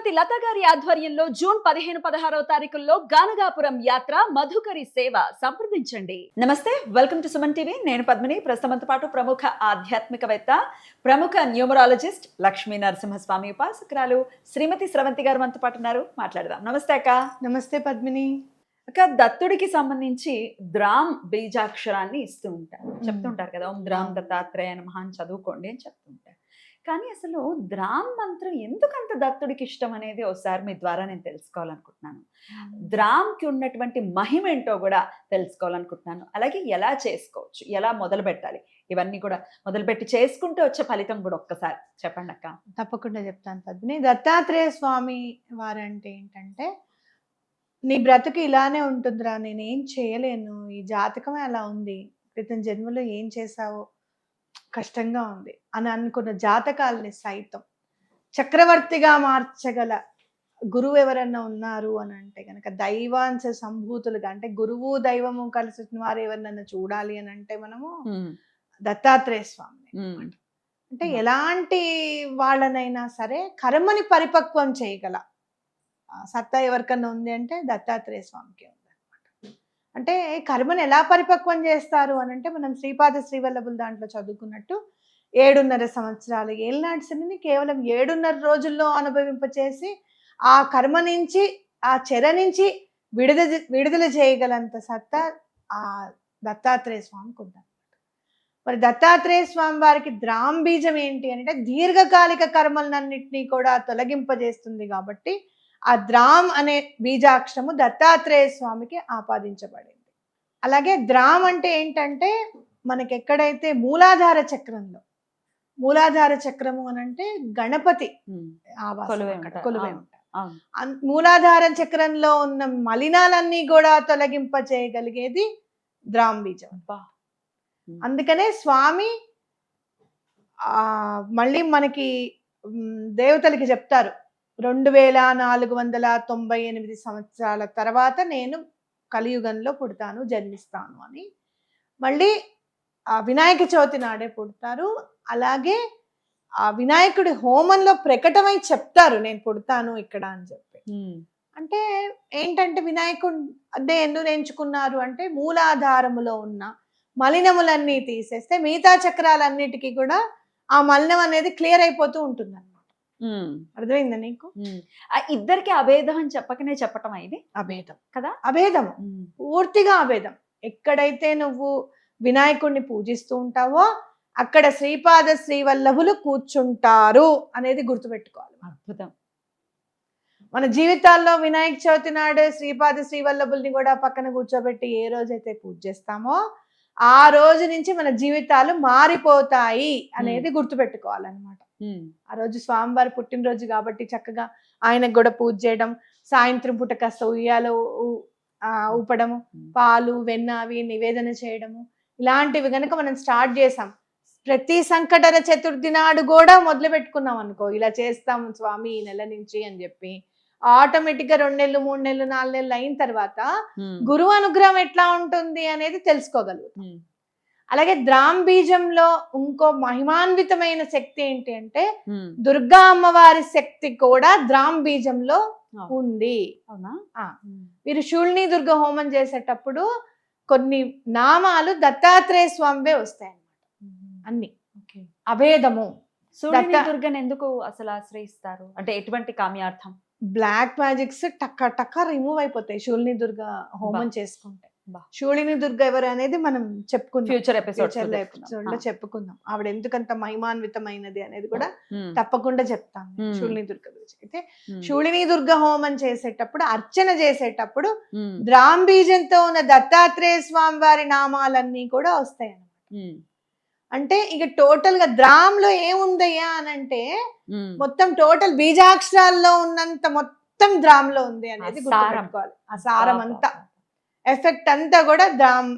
శ్రీమతి లత గారి ఆధ్వర్యంలో జూన్ 15-16వ తారీఖుల్లో గానగాపురం యాత్ర మధుకరి సేవ సంప్రదించండి. నమస్తే, వెల్కమ్ టు సుమన్ టీవీ. నేను పద్మిని. ప్రస్తుతంతో పాటు ప్రముఖ ఆధ్యాత్మికవేత్త, ప్రముఖ న్యూమరాలజిస్ట్ లక్ష్మీ నరసింహస్వామి ఉపాసకురాలు శ్రీమతి స్రవంతి గారు మనతో పాటు ఉన్నారు. మాట్లాడదాం. నమస్తే అక్క. నమస్తే పద్మిని. అక్క, దత్తుడికి సంబంధించి ద్రామ్ బీజాక్షరాన్ని ఇస్తూ ఉంటారు, చెప్తుంటారు కదా, ఓం ద్రామ్ దత్తాత్రేయ నమః అని చదువుకోండి అని చెప్తుంటారు. కానీ అసలు ద్రామ్ మంత్రం ఎందుకంత దత్తుడికి ఇష్టం అనేది ఒకసారి మీ ద్వారా నేను తెలుసుకోవాలనుకుంటున్నాను. ద్రామ్కి ఉన్నటువంటి మహిమ ఏంటో కూడా తెలుసుకోవాలనుకుంటున్నాను. అలాగే ఎలా చేసుకోవచ్చు, ఎలా మొదలు పెట్టాలి, ఇవన్నీ కూడా మొదలుపెట్టి చేసుకుంటూ వచ్చే ఫలితం కూడా ఒక్కసారి చెప్పండి అక్క. తప్పకుండా చెప్తాను పద్మిని. దత్తాత్రేయ స్వామి వారంటే ఏంటంటే, నీ బ్రతుకు ఇలానే ఉంటుందిరా, నేనేం చేయలేను, ఈ జాతకమే అలా ఉంది, క్రితం జన్మలో ఏం చేశావో కష్టంగా ఉంది అని అనుకున్న జాతకాలని సైతం చక్రవర్తిగా మార్చగల గురువు ఎవరన్నా ఉన్నారు అని అంటే కనుక, దైవాంశ సంభూతులుగా అంటే గురువు దైవము కలిసి వారు ఎవరినన్నా చూడాలి అని అంటే మనము దత్తాత్రేయ స్వామి. అంటే ఎలాంటి వాళ్ళనైనా సరే కర్మని పరిపక్వం చేయగల సత్తా ఎవరికన్నా ఉంది అంటే దత్తాత్రేయ స్వామికి ఉంది అనమాట. అంటే కర్మని ఎలా పరిపక్వం చేస్తారు అని అంటే, మనం శ్రీపాద శ్రీవల్లభుల దాంట్లో చదువుకున్నట్టు 7.5 సంవత్సరాలు ఏళ్ళనాటి శనిని కేవలం 7.5 రోజుల్లో అనుభవింపచేసి ఆ కర్మ నుంచి, ఆ చెర నుంచి విడుదల చేయగలంత సత్తా ఆ దత్తాత్రేయ స్వామికి ఉందన్నమాట. మరి దత్తాత్రేయ స్వామి వారికి ద్రామ్ బీజం ఏంటి అంటే, దీర్ఘకాలిక కర్మలన్నింటినీ కూడా తొలగింపజేస్తుంది. కాబట్టి ఆ ద్రామ్ అనే బీజాక్షరము దత్తాత్రేయ స్వామికి ఆపాదించబడింది. అలాగే ద్రామ్ అంటే ఏంటంటే, మనకి ఎక్కడైతే మూలాధార చక్రంలో, మూలాధార చక్రము అని అంటే గణపతి కొలువై ఉంటారు. మూలాధార చక్రంలో ఉన్న మలినాలన్నీ కూడా తొలగింప చేయగలిగేది ద్రామ్ బీజం. అందుకనే స్వామి మళ్ళీ మనకి దేవతలకి చెప్తారు, 2498 సంవత్సరాల తర్వాత నేను కలియుగంలో పుడతాను, జన్మిస్తాను అని. మళ్ళీ ఆ వినాయక చవితి నాడే పుడతారు. అలాగే ఆ వినాయకుడి హోమంలో ప్రకటమై చెప్తారు, నేను పుడతాను ఇక్కడ అని చెప్పి. అంటే ఏంటంటే, వినాయకుడు అంటే ఎందుకు ఎంచుకున్నారు అంటే, మూలాధారములో ఉన్న మలినములన్నీ తీసేస్తే మిగతా చక్రాలన్నిటికీ కూడా ఆ మలినం అనేది క్లియర్ అయిపోతూ ఉంటుంది అన్నమాట. అర్థమైందా నీకు? ఇద్దరికి అభేదం అని చెప్పకనే చెప్పటం ఇది అభేదం కదా. అభేదం, పూర్తిగా అభేదం. ఎక్కడైతే నువ్వు వినాయకుడిని పూజిస్తూ ఉంటావో అక్కడ శ్రీపాద శ్రీవల్లభులు కూర్చుంటారు అనేది గుర్తుపెట్టుకోవాలి. అద్భుతం. మన జీవితాల్లో వినాయక చవితి నాడు శ్రీపాద శ్రీవల్లభుల్ని కూడా పక్కన కూర్చోబెట్టి ఏ రోజైతే పూజ చేస్తామో ఆ రోజు నుంచి మన జీవితాలు మారిపోతాయి అనేది గుర్తుపెట్టుకోవాలన్నమాట. ఆ రోజు స్వామివారి పుట్టినరోజు కాబట్టి చక్కగా ఆయనకు కూడా పూజ చేయడం, సాయంత్రం పూట కాస్త ఉయ్యాలో ఊపడము, పాలు వెన్న అవి నివేదన చేయడము, ఇలాంటివి కనుక మనం స్టార్ట్ చేసాం. ప్రతి సంకటర చతుర్థి నాడు కూడా మొదలు పెట్టుకున్నాం అనుకో, ఇలా చేస్తాం స్వామి ఈ నెల నుంచి అని చెప్పి, ఆటోమేటిక్ గా 2 నెలలు 3 నెలలు 4 నెలలు అయిన తర్వాత గురువు అనుగ్రహం ఎట్లా ఉంటుంది అనేది తెలుసుకోగలుగుతాం. అలాగే ద్రామ్ బీజంలో ఇంకో మహిమాన్వితమైన శక్తి ఏంటి అంటే, దుర్గా అమ్మవారి శక్తి కూడా ద్రామ్ బీజంలో ఉంది. మీరు శూలిని దుర్గ హోమం చేసేటప్పుడు కొన్ని నామాలు దత్తాత్రేయ స్వామివే వస్తాయి అన్నమాట. అన్ని అభేదము. శూలిని దుర్గని ఎందుకు అసలు ఆశ్రయిస్తారు అంటే, ఎటువంటి కామ్యార్థం? బ్లాక్ మ్యాజిక్స్ టక్క టక్క రిమూవ్ అయిపోతాయి శూలిని దుర్గ హోమం చేసుకుంటే. శూలిని దుర్గ ఎవరు అనేది మనం చెప్పుకుందాం, ఫ్యూచర్ ఎపిసోడ్ లో చెప్పుకుందాం. ఆవిడ ఎందుకంత మహిమాన్వితమైనది అనేది కూడా తప్పకుండా చెప్తాం శూలిని దుర్గ గురించి. అయితే శూలిని దుర్గ హోమం చేసేటప్పుడు, అర్చన చేసేటప్పుడు ద్రామ్ బీజంతో ఉన్న దత్తాత్రేయ స్వామి వారి నామాలన్నీ కూడా వస్తాయి అన్నమాట. అంటే ఇక టోటల్ గా ద్రామ్ లో ఏముందయ్యా అని అంటే, మొత్తం టోటల్ బీజాక్షరాల్లో ఉన్నంత మొత్తం ద్రామ్ లో ఉంది అనేది గుర్తుపెట్టుకోవాలి. ఆ సారం అంతా, ఎఫెక్ట్ అంతా కూడా ద్రామ్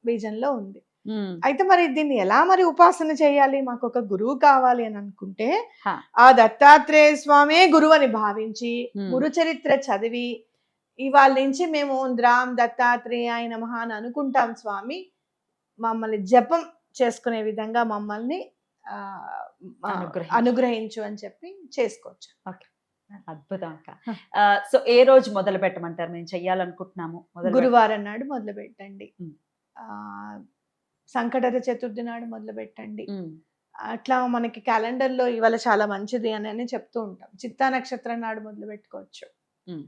బీజంలో ఉంది. అయితే మరి దీన్ని ఎలా మరి ఉపాసన చేయాలి, మాకు ఒక గురువు కావాలి అని అనుకుంటే, ఆ దత్తాత్రేయ స్వామే గురువు అని భావించి గురు చరిత్ర చదివి, ఇవాళ నుంచి మేము ద్రామ్ దత్తాత్రేయాయ నమః అని అనుకుంటాం స్వామి, మమ్మల్ని జపం చేసుకునే విధంగా మమ్మల్ని అనుగ్రహించు అని చెప్పి చేసుకోవచ్చు. అద్భుతం అక్క. సో ఏ రోజు మొదలు పెట్టమంటారు? మేము చెయ్యాలనుకుంటున్నాము. గురువారం నాడు మొదలు పెట్టండి. ఉమ్. ఆ సంకటహర చతుర్థి నాడు మొదలు పెట్టండి. ఉమ్. అట్లా మనకి క్యాలెండర్లో ఇవాళ చాలా మంచిది అని చెప్తూ ఉంటాం. చిత్తా నక్షత్రం నాడు మొదలు పెట్టుకోవచ్చు. ఉమ్.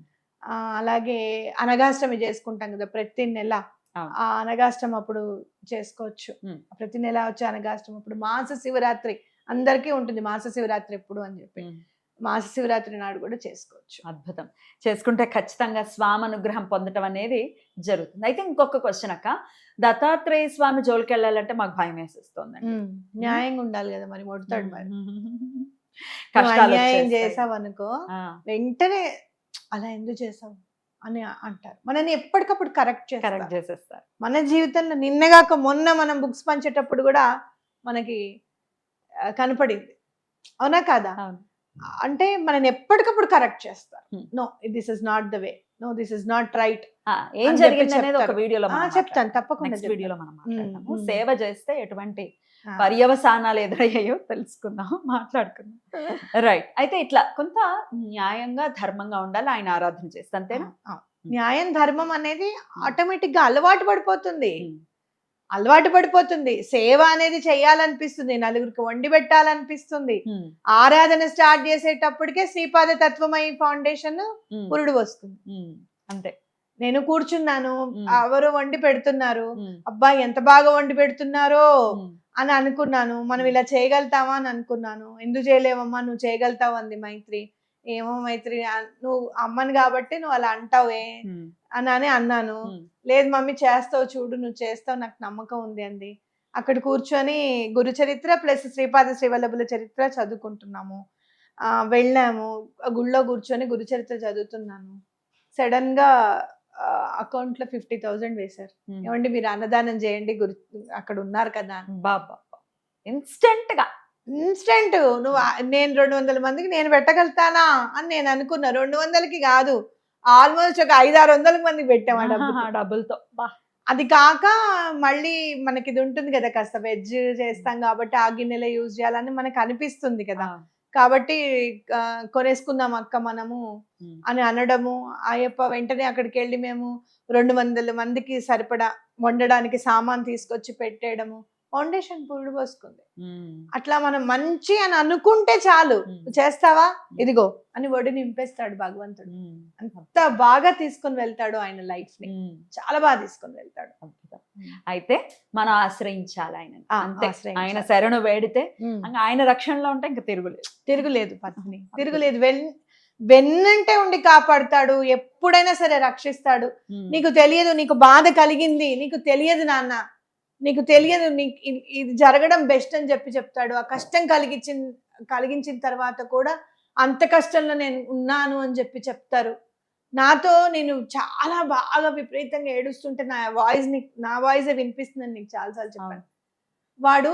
అలాగే అనగాష్టమి చేసుకుంటాం కదా ప్రతి నెల. అవును. ఆ అనగాష్టమి అప్పుడు చేసుకోవచ్చు. ఉమ్. ప్రతి నెల వచ్చే అనగాష్టమి అప్పుడు. మాస శివరాత్రి అందరికీ ఉంటుంది, మాస శివరాత్రి ఎప్పుడు అని చెప్పి. ఉమ్. మాస శివరాత్రి నాడు కూడా చేసుకోవచ్చు. అద్భుతం. చేసుకుంటే ఖచ్చితంగా స్వామి అనుగ్రహం పొందటం అనేది జరుగుతుంది. అయితే ఇంకొక క్వశ్చన్ అక్క, దత్తాత్రేయ స్వామి జోలికి వెళ్ళాలంటే మాకు భయం వేసేస్తుందండి. న్యాయంగా ఉండాలి కదా మరి, మొడతాడు మరి. కష్టాలు అన్యాయం వచ్చేస్తాయి. చేసావు అనుకో ఆ, వెంటనే అలా ఎందుకు చేసావు అని అంటారు. మనని ఎప్పటికప్పుడు కరెక్ట్ కరెక్ట్ చేస్తారు. చేసేస్తారు. మన జీవితంలో నిన్నగాక మొన్న మనం బుక్స్ పంచేటప్పుడు కూడా మనకి కనపడింది, అవునా కాదా? అవును. అంటే మనని ఎప్పటికప్పుడు కరెక్ట్ చేస్తారు. Hmm. No this is not the way, no this is not right. ఏం అని జరిగింది చెప్పి అనేది ఒక చెప్తారు. వీడియోలో చెప్తాను, తప్పకుండా నెక్స్ట్ వీడియోలో మనం మాట్లాడతాము. ఉమ్. సేవ చేస్తే ఎటువంటి ఆ. పర్యవసానాలు ఎదురయ్యాయో తెలుసుకుందాం, మాట్లాడుకుందాం. రైట్. అయితే ఇట్లా కొంత న్యాయంగా ధర్మంగా ఉండాలి, ఆయన ఆరాధన చేస్తే అంతేనా? న్యాయం ధర్మం అనేది ఆటోమేటిక్ గా అలవాటు పడిపోతుంది. ఉమ్. అలవాటు పడిపోతుంది. సేవ అనేది చేయాలనిపిస్తుంది, నలుగురికి వండి పెట్టాలనిపిస్తుంది. ఉమ్. ఆరాధన స్టార్ట్ చేసేటప్పటికే శ్రీపాద తత్వమయి ఫౌండేషన్ ఉమ్. పురుడు వస్తుంది. ఉమ్. అంతే. నేను కూర్చున్నాను, ఉమ్. ఎవరు వండి పెడుతున్నారు, ఉమ్. అబ్బా ఎంత బాగా వండి పెడుతున్నారో ఉమ్. అని అనుకున్నాను. మనం ఇలా చేయగలుగుతావా అని అనుకున్నాను. ఎందుకు చేయలేవమ్మా, నువ్వు చేయగలుగుతావు అంది మైత్రి. ఏమో మైత్రి, నువ్వు అమ్మని కాబట్టి నువ్వు అలా అంటావే ఉమ్. అని అన్నాను. ఉమ్. లేదు మమ్మీ చేస్తావు, చూడు నువ్వు చేస్తావు, నాకు నమ్మకం ఉంది అంది. అక్కడ కూర్చొని గురు చరిత్ర ప్లస్ శ్రీపాద శ్రీవల్లభుల చరిత్ర చదువుకుంటున్నాము. వెళ్ళాము, గుళ్ళో కూర్చొని గురు చరిత్ర చదువుతున్నాను. సడన్ గా అకౌంట్ లో 50,000 వేశారు. ఉమ్. ఏమండి మీరు అన్నదానం చేయండి, గురు అక్కడ ఉన్నారు కదా అని. బాబా ఇన్స్టెంట్ గా ఇన్స్టెంట్. నువ్వు నేను 200 మందికి నేను పెట్టగలుగుతానా అని నేను అనుకున్నా. 200కి కాదు, ఆల్మోస్ట్ ఒక 500-600 మందికి పెట్టాము ఆ డబ్బుతో. డబ్బులతో. అది కాక మళ్ళీ మనకి ఇది ఉంటుంది కదా, కాస్త వెజ్ చేస్తాం కాబట్టి ఆ గిన్నెలో యూజ్ చేయాలని మనకు అనిపిస్తుంది కదా. కాబట్టి కొనేసుకుందాం అక్క మనము అని అనడము. అయ్యప్ప వెంటనే అక్కడికి వెళ్ళి మేము 200 మందికి సరిపడా వండడానికి సామాన్ తీసుకొచ్చి పెట్టేయడము. ఫౌండేషన్ పురుడు పోసుకుంది. అట్లా మనం మంచి అని అనుకుంటే చాలు, చేస్తావా ఇదిగో అని ఒడి నింపేస్తాడు భగవంతుడు. అంత బాగా తీసుకొని వెళ్తాడు ఆయన లైఫ్ ని, చాలా బాగా తీసుకొని వెళ్తాడు. అయితే మనం ఆశ్రయించాలి ఆయన. ఆశ్రయించాలి. ఆయన శరణు వేడితే ఆయన రక్షణలో ఉంటే ఇంకా తిరుగులేదు పత్ని, తిరుగులేదు. వెన్నంటే ఉండి కాపాడుతాడు, ఎప్పుడైనా సరే రక్షిస్తాడు. నీకు తెలియదు, నీకు బాధ కలిగింది, నీకు తెలియదు నాన్న, నీకు తెలియదు, నీకు ఇది జరగడం బెస్ట్ అని చెప్తాడు. ఆ కష్టం కలిగించిన తర్వాత కూడా అంత కష్టంలో నేను ఉన్నాను అని చెప్తారు. నాతో నేను చాలా బాగా విపరీతంగా ఏడుస్తుంటే నా వాయిస్ వినిపిస్తుందని నీకు చాలాసార్లు చెప్పాను. వాడు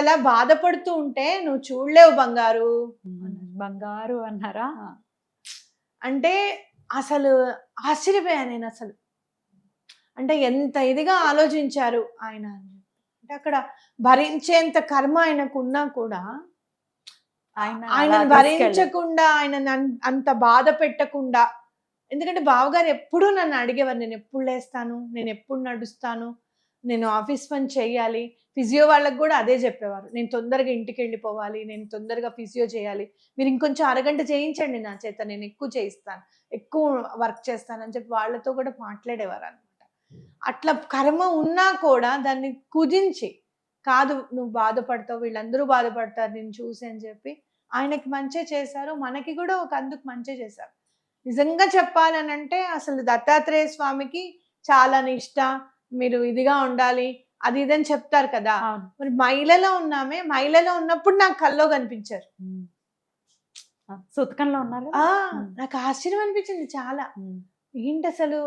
అలా బాధపడుతూ ఉంటే నువ్వు చూడలేవు బంగారు అన్నారా. అంటే అసలు ఆశ్చర్యపోయా నేను అసలు. అంటే ఎంత ఇదిగా ఆలోచించారు ఆయన. అంటే అక్కడ భరించేంత కర్మ ఆయనకు ఉన్నా కూడా ఆయనను భరించకుండా, ఆయనను అంత బాధ పెట్టకుండా. ఎందుకంటే బావగారు ఎప్పుడూ నన్ను అడిగేవారు, నేను ఎప్పుడు లేస్తాను, నేను ఎప్పుడు నడుస్తాను, నేను ఆఫీస్ పని చేయాలి. ఫిజియో వాళ్ళకి కూడా అదే చెప్పేవారు, నేను తొందరగా ఇంటికి వెళ్ళిపోవాలి, నేను తొందరగా ఫిజియో చేయాలి, మీరు ఇంకొంచెం అరగంట చేయించండి నా చేత, నేను ఎక్కువ చేయిస్తాను, ఎక్కువ వర్క్ చేస్తానని చెప్పి వాళ్ళతో కూడా మాట్లాడేవారు అనమాట. అట్లా కర్మ ఉన్నా కూడా దాన్ని కుదించి, కాదు నువ్వు బాధపడతావు, వీళ్ళందరూ బాధపడతారు నేను చూసి అని చెప్పి ఆయనకి మంచి చేశారు, మనకి కూడా ఒక అందుకు మంచి చేశారు. నిజంగా చెప్పాలనంటే అసలు దత్తాత్రేయ స్వామికి చాలా నిష్ట, మీరు ఇదిగా ఉండాలి అది ఇదని చెప్తారు కదా. మరి మైలలో ఉన్నప్పుడు నాకు కల్లో కనిపించారు, సుతకంలో ఉన్నారు. నాకు ఆశ్చర్యం అనిపించింది చాలా. ఏంటి అసలు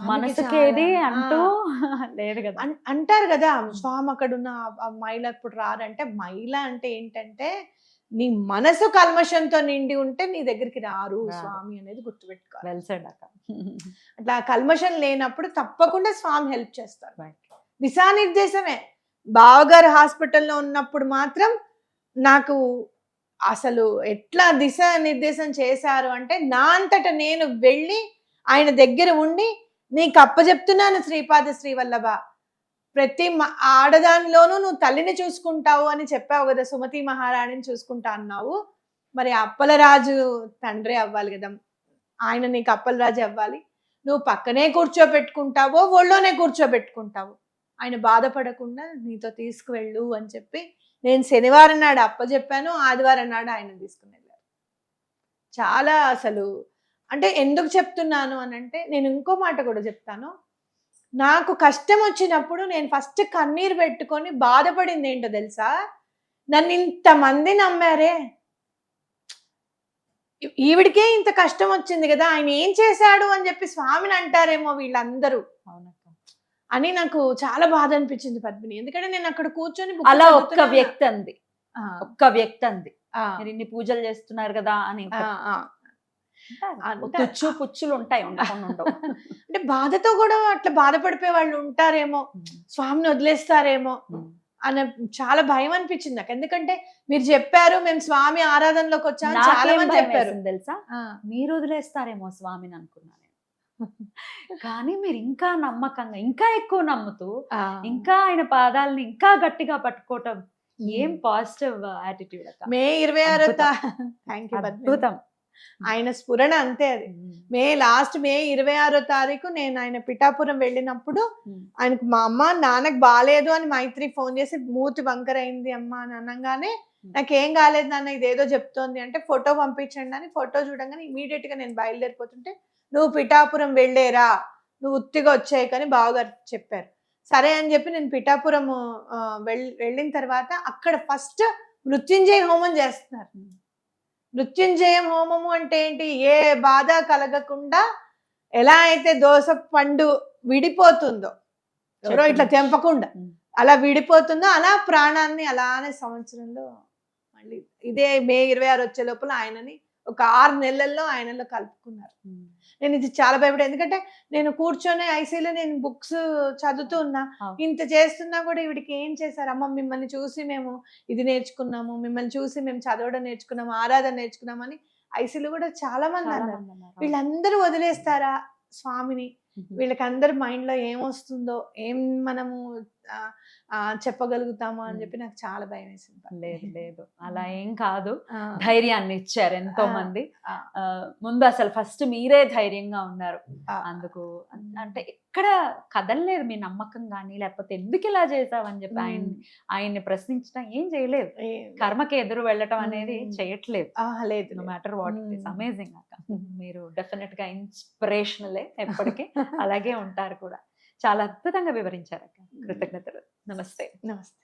మనసుకి ఏది అంటూ లేదు కదా. అంటారు కదా స్వామి అక్కడ ఉన్న మైల ఇప్పుడు రారంటే, మైల అంటే ఏంటంటే నీ మనసు కల్మషంతో నిండి ఉంటే నీ దగ్గరికి రారు స్వామి అనేది గుర్తుపెట్టుకోవాలి. అట్లా కల్మషం లేనప్పుడు తప్పకుండా స్వామి హెల్ప్ చేస్తారు. దిశానిర్దేశమే. బావగారు హాస్పిటల్లో ఉన్నప్పుడు మాత్రం నాకు అసలు ఎట్లా దిశ నిర్దేశం చేశారు అంటే, నా అంతట నేను వెళ్ళి ఆయన దగ్గర ఉండి నీకు అప్పచెప్తున్నాను శ్రీపాద శ్రీవల్లభ, ప్రతి ఆడదానిలోనూ నువ్వు తల్లిని చూసుకుంటావు అని చెప్పావు కదా, సుమతి మహారాణిని చూసుకుంటా అన్నావు, మరి అప్పలరాజు తండ్రి అవ్వాలి కదా, ఆయన నీకు అప్పలరాజు అవ్వాలి, నువ్వు పక్కనే కూర్చోబెట్టుకుంటావో ఒళ్ళోనే కూర్చోబెట్టుకుంటావు, ఆయన బాధపడకుండా నీతో తీసుకువెళ్ళు అని చెప్పి నేను శనివారం నాడు అప్పచెప్పాను, ఆదివారం నాడు ఆయన తీసుకుని వెళ్ళారు. చాలా అసలు అంటే ఎందుకు చెప్తున్నాను అని అంటే, నేను ఇంకో మాట కూడా చెప్తాను, నాకు కష్టం వచ్చినప్పుడు నేను ఫస్ట్ కన్నీరు పెట్టుకొని బాధపడింది ఏంటో తెలుసా, నన్ను ఇంతమంది నమ్మారే, ఈవిడికే ఇంత కష్టం వచ్చింది కదా, ఆయన ఏం చేశాడు అని చెప్పి స్వామిని అంటారేమో వీళ్ళందరూ అని నాకు చాలా బాధ అనిపించింది పద్మిని. ఎందుకంటే నేను అక్కడ కూర్చొని అలా ఒక్క వ్యక్తి అంది, ఒక్క వ్యక్తి అంది, మీరు ఇన్ని పూజలు చేస్తున్నారు కదా అని. తుచ్చు పుచ్చులు ఉంటాయి, అంటే బాధతో కూడా అట్లా బాధపడిపోయే వాళ్ళు ఉంటారేమో, స్వామిని వదిలేస్తారేమో అన్న చాలా భయం అనిపించింది నాకు. ఎందుకంటే మీరు చెప్పారు మేము స్వామి ఆరాధనలోకి వచ్చాము, చాలా మంది చెప్పారు తెలుసా, మీరు వదిలేస్తారేమో స్వామిని అనుకున్నాను. కానీ మీరు ఇంకా నమ్మకంగా, ఇంకా ఎక్కువ నమ్ముతూ, ఇంకా ఆయన పాదాలని ఇంకా గట్టిగా పట్టుకోవటం, ఏం పాజిటివ్ యాటిట్యూడ్ అక్క. మే 26 అద్భుతం. ఆయన స్ఫురణ అంతే అది. మే 26 తారీఖు నేను ఆయన పిఠాపురం వెళ్ళినప్పుడు ఆయనకు మా అమ్మ నాన్నకు బాగాలేదు అని మైత్రి ఫోన్ చేసి, మూతి వంకర అయింది అమ్మ అని అనగానే, నాకేం కాలేదు నాన్న ఇదేదో చెప్తోంది అంటే ఫోటో పంపించండి అని, ఫోటో చూడంగానే ఇమీడియట్ గా నేను బయలుదేరిపోతుంటే, నువ్వు పిఠాపురం వెళ్ళేరా, నువ్వు ఉత్తిగా వచ్చాయి కానీ బావగారు చెప్పారు. సరే అని చెప్పి నేను పిఠాపురం వెళ్ళిన తర్వాత అక్కడ ఫస్ట్ మృత్యుంజయ హోమం చేస్తున్నారు. మృత్యుంజయం హోమము అంటే ఏంటి, ఏ బాధ కలగకుండా ఎలా అయితే దోస పండు విడిపోతుందో, ఎవరో ఇట్లా తెంపకుండా అలా విడిపోతుందో, అలా ప్రాణాన్ని అలానే సంవత్సరంలో మళ్ళీ ఇదే మే 26 వచ్చే లోపల ఆయనని ఒక 6 నెలల్లో ఆయనలో కలుపుకున్నారు. నేను ఇది చాలా భయపడే, ఎందుకంటే నేను కూర్చొని ఐసీలో నేను బుక్స్ చదువుతూ ఉన్నా, ఇంత చేస్తున్నా కూడా ఈవిడికి ఏం చేశారు అమ్మ, మిమ్మల్ని చూసి మేము ఇది నేర్చుకున్నాము, మిమ్మల్ని చూసి మేము చదవడం నేర్చుకున్నాము, ఆరాధన నేర్చుకున్నామని ఐసీలో కూడా చాలా మంది అన్నారు. వీళ్ళందరూ వదిలేస్తారా స్వామిని, వీళ్ళకందరు మైండ్ లో ఏమొస్తుందో, ఏం మనము చెప్పగలుగుతామో అని చెప్పి నాకు చాలా భయం వేసింది. లేదు లేదు, అలా ఏం కాదు, ధైర్యాన్ని ఇచ్చారు ఎంతో మంది. ముందు అసలు ఫస్ట్ మీరే ధైర్యంగా ఉన్నారు, అందుకు అంటే ఎక్కడ కదలలేదు మీ నమ్మకం కానీ, లేకపోతే ఎందుకు ఇలా చేసావని చెప్పి ఆయన్ని ప్రశ్నించడం ఏం చేయలేదు, కర్మకి ఎదురు వెళ్ళటం అనేది చేయట్లేదు. లేదు, no matter what it is. Amazing అక్క, మీరు డెఫినెట్ గా ఇన్స్పిరేషనలే ఎప్పటికీ, అలాగే ఉంటారు కూడా. చాలా అద్భుతంగా వివరించారు అక్క. కృతజ్ఞతలు. నమస్తే. నమస్తే.